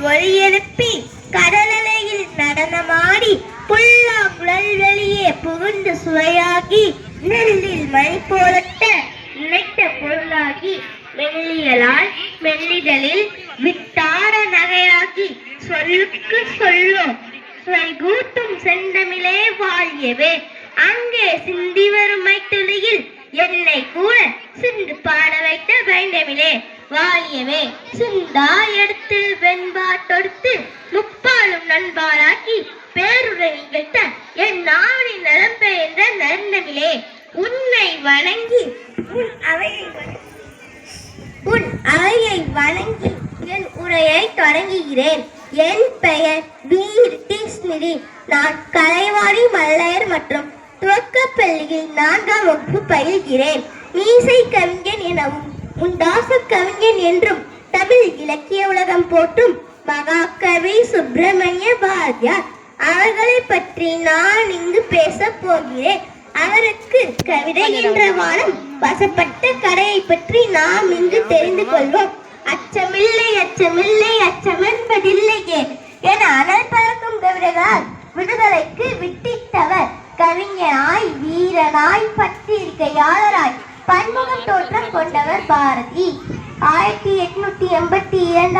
ஒலி எழுப்பி கடலலையில் நடனமாடி புல்லாங்குழல் வெளியே புகுந்து சுவையாகி நெல்லில் மணி போலட்ட நினைத்த பொருளாகி மெல்லியலால் மெல்லிதலில் விட்டார நகையாகி சொல்லுக்கு சொல்லும் சுவைகூட்டும் செந்தமிழே வாழியவே. அங்கே சிந்தி வரும் மைத்துளியில் என்னை கூட சிந்து பாட வைத்த வேண்டமிலே வாழியவே. சிந்தா எடுத்து வெண்பா தொடுத்து முப்பாலும் நண்பாளாக்கி பேருரை நிகழ்த்த என் நாவடி நலம்பெ என்ற நருந்தமிழே உன்னை வணங்கி உன் அவையை வணங்கி என் உரையை தொடங்குகிறேன். என் பெயர் வீர் கிருஷ்ணகிரி. நான் கலைவாணி மல்லையர் மற்றும் துவக்கப்பள்ளியில் 4ஆம் வகுப்பு பயில்கிறேன். மீசை கவிஞன் எனவும் முண்டாச கவிஞன் என்றும் தமிழ் இலக்கிய உலகம் போற்றும் மகாகவி சுப்பிரமணிய பாரதியார் அவர்களை பற்றி நான் இங்கு பேச போகிறேன். அவருக்கு கவிதை என்ற வானம் வசப்பட்ட கடையை பற்றி நாம் இங்கு தெரிந்து கொள்வோம். அச்சமில்லை அச்சமில்லை அச்சம் என்பதில்லையே என அனல் பறக்கும் கவிதைகளால் விடுதலைக்கு விட்டிட்டவர். கவிஞனாய் வீரனாய் பத்திரிகையாளராய் பன்முகம் தோற்றம் கொண்டவர் பாரதி. 1882